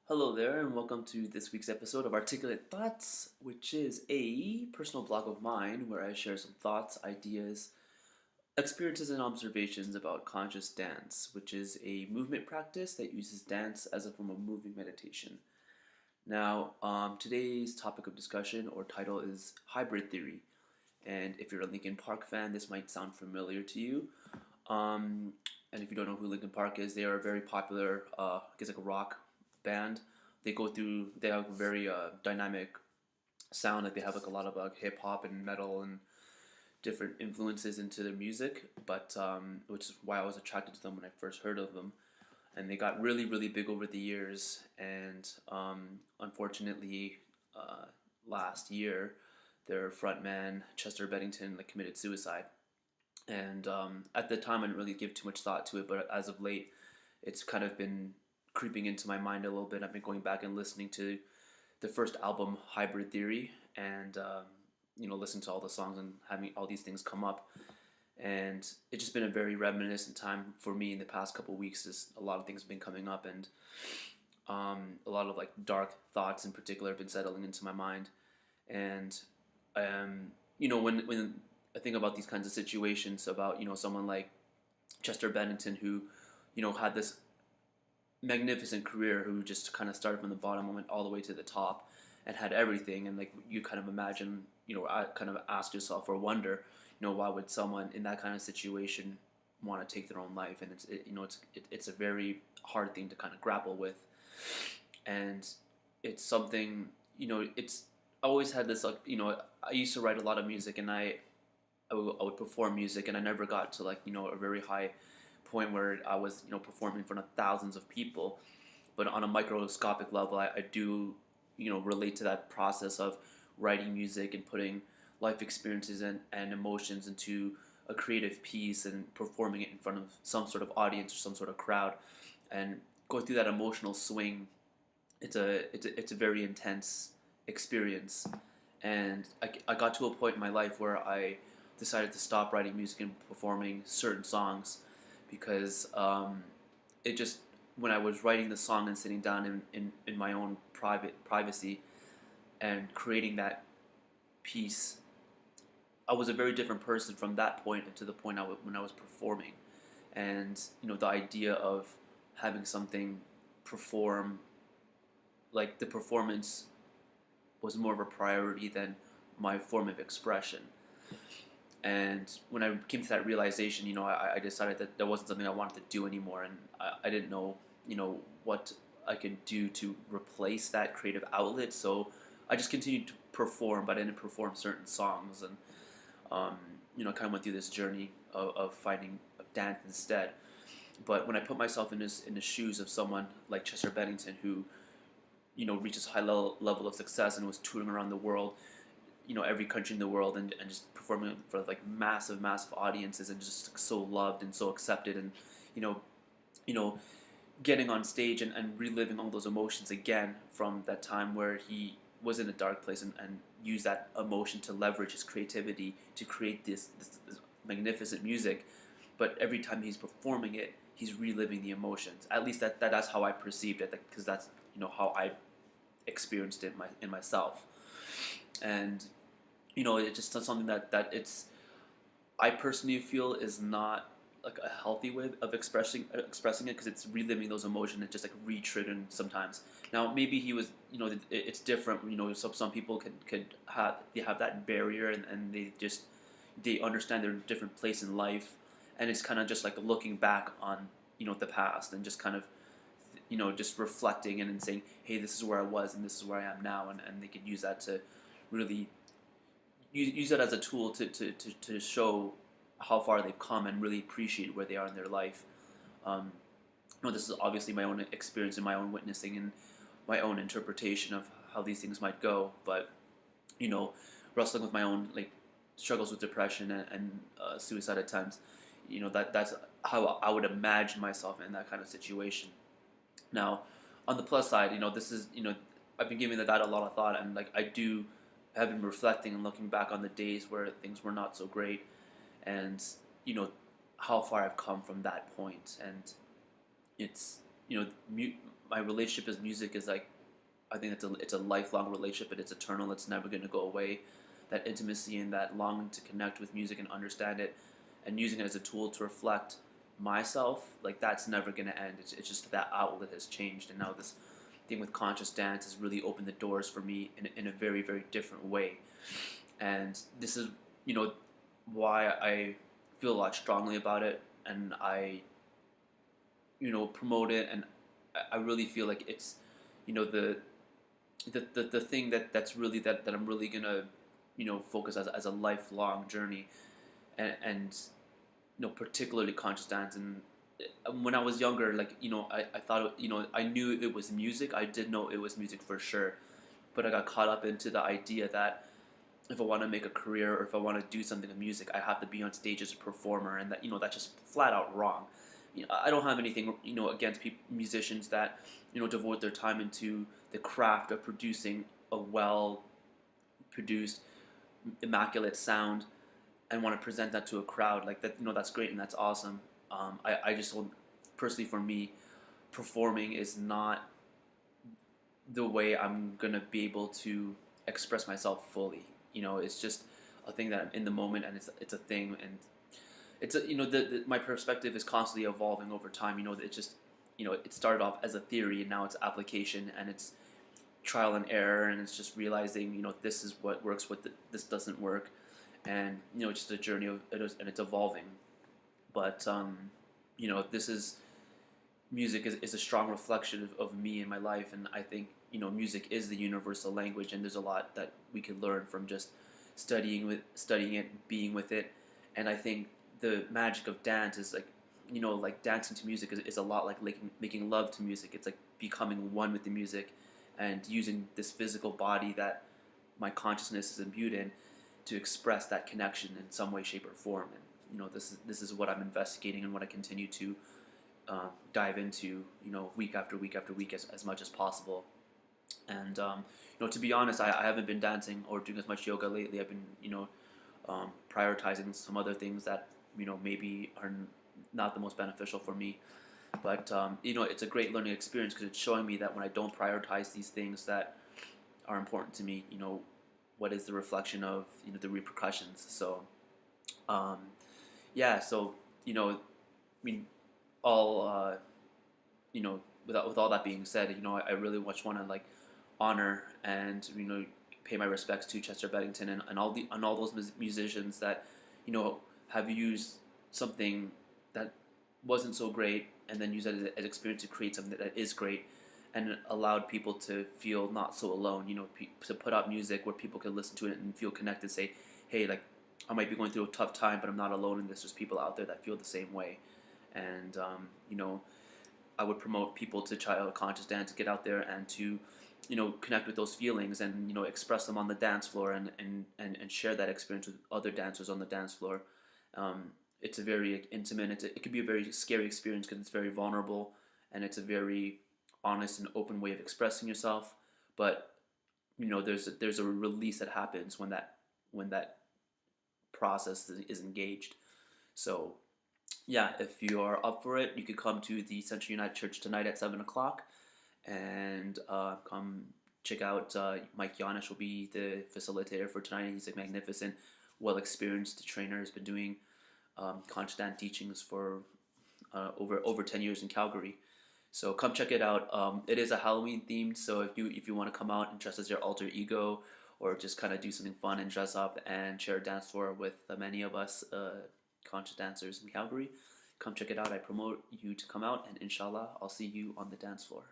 Hello there, and welcome to this week's episode of Articulate Thoughts, which is a personal blog of mine where I share some thoughts, ideas, experiences, and observations about conscious dance, which is a movement practice that uses dance as a form of moving meditation. Now, today's topic of discussion or title is hybrid theory, and if you're a Linkin Park fan, this might sound familiar to you. Um, and if you don't know who Linkin Park is, they are a very popular, I guess like a rock band. They have a very dynamic sound. Like they have like a lot of hip hop and metal and different influences into their music. But which is why I was attracted to them when I first heard of them. And they got really, really big over the years. And unfortunately, uh, last year, their frontman Chester Bennington committed suicide. And at the time, I didn't really give too much thought to it, but as of late, it's kind of been creeping into my mind a little bit. I've been going back and listening to the first album, Hybrid Theory, and listening to all the songs and having all these things come up. And it's just been a very reminiscent time for me in the past couple of weeks. As a lot of things have been coming up, and a lot of like dark thoughts in particular have been settling into my mind. And when I think about these kinds of situations, about someone like Chester Bennington, who had this magnificent career, who just kind of started from the bottom and went all the way to the top and had everything, and like you kind of imagine, I kind of ask yourself or wonder, why would someone in that kind of situation want to take their own life? And it's a very hard thing to kind of grapple with, and it's something, it's I always had this like, I used to write a lot of music, and I would perform music, and I never got to like a very high point where I was performing in front of thousands of people. But on a microscopic level, I do relate to that process of writing music and putting life experiences and emotions into a creative piece and performing it in front of some sort of audience or some sort of crowd, and going through that emotional swing. It's a very intense experience, and I got to a point in my life where I decided to stop writing music and performing certain songs, because it just, when I was writing the song and sitting down in my own privacy and creating that piece, I was a very different person from that point to the point when I was performing. And the idea of having something perform, like the performance was more of a priority than my form of expression. And when I came to that realization, I decided that that wasn't something I wanted to do anymore, and I didn't know, what I could do to replace that creative outlet. So I just continued to perform, but I didn't perform certain songs, and kind of went through this journey of finding dance instead. But when I put myself in the shoes of someone like Chester Bennington, who reaches high level of success and was touring around the world, every country in the world, and just performing for like massive audiences, and just so loved and so accepted, and you know you know getting on stage and reliving all those emotions again from that time where he was in a dark place, and use that emotion to leverage his creativity to create this magnificent music. But every time he's performing it, he's reliving the emotions. At least that's how I perceived it, because that's how I experienced it in myself. And it's just something that I personally feel is not like a healthy way of expressing it, because it's reliving those emotions and just like re-triggering sometimes. Now maybe he was, it's different. Some people they have that barrier, and they understand their different place in life, and it's kind of just like looking back on the past, and just kind of just reflecting and saying, hey, this is where I was and this is where I am now, and they could use that to really use that as a tool to show how far they've come and really appreciate where they are in their life. Um, this is obviously my own experience and my own witnessing and my own interpretation of how these things might go, but wrestling with my own like struggles with depression and suicide at times. That's how I would imagine myself in that kind of situation. Now, on the plus side, this is I've been giving that a lot of thought, and like I do have been reflecting and looking back on the days where things were not so great, and you know how far I've come from that point. And it's my relationship with music is like, I think it's a lifelong relationship, and it's eternal. It's never going to go away. That intimacy and that longing to connect with music and understand it, and using it as a tool to reflect myself, like that's never going to end. It's just that outlet has changed, and now this thing with conscious dance has really opened the doors for me in a very, very different way. And this is, you know, why I feel a lot strongly about it, and I, promote it, and I really feel like it's, the the thing that's really that I'm really gonna, focus as a lifelong journey, and particularly conscious dance. And when I was younger, like, I thought, I knew it was music. I did know it was music for sure, but I got caught up into the idea that if I want to make a career or if I want to do something in music, I have to be on stage as a performer, and that, that's just flat out wrong. I don't have anything, against musicians that, devote their time into the craft of producing a well produced, immaculate sound, and want to present that to a crowd like that. That's great and that's awesome. I just don't, personally, for me, performing is not the way I'm gonna be able to express myself fully. It's just a thing that I'm in the moment, and it's a thing, and it's a, my perspective is constantly evolving over time. It just, it started off as a theory, and now it's application, and it's trial and error, and it's just realizing, this is what works, this doesn't work, and just a journey of it is, and it's evolving. But this is music is a strong reflection of me and my life, and I think music is the universal language, and there's a lot that we can learn from just studying it, being with it. And I think the magic of dance is like, like dancing to music is a lot like making love to music. It's like becoming one with the music, and using this physical body that my consciousness is imbued in to express that connection in some way, shape, or form. And this is what I'm investigating, and what I continue to dive into, week after week after week, as much as possible. And to be honest, I haven't been dancing or doing as much yoga lately. I've been, prioritizing some other things that maybe are not the most beneficial for me. But it's a great learning experience, because it's showing me that when I don't prioritize these things that are important to me, what is the reflection of the repercussions. So yeah, so I mean, all with all that being said, I really much want to like honor and pay my respects to Chester Bennington, and all those musicians that have used something that wasn't so great, and then use it as an experience to create something that is great, and allowed people to feel not so alone. To put out music where people can listen to it and feel connected. Say, hey, like, I might be going through a tough time, but I'm not alone in this. There's people out there that feel the same way. And I would promote people to try out conscious dance, to get out there and to connect with those feelings, and express them on the dance floor, and share that experience with other dancers on the dance floor. It's a very intimate, it could be a very scary experience, because it's very vulnerable, and it's a very honest and open way of expressing yourself. But there's a release that happens when that process is engaged. So yeah, if you are up for it, you could come to the Central United Church tonight at 7 o'clock, and come check out Mike Yaunish will be the facilitator for tonight. He's a magnificent, well experienced trainer. Has been doing conscious dance teachings for over 10 years in Calgary. So come check it out. It is a Halloween themed, so if you want to come out and dress as your alter ego, or just kind of do something fun and dress up and share a dance floor with many of us conscious dancers in Calgary, come check it out. I promote you to come out, and inshallah, I'll see you on the dance floor.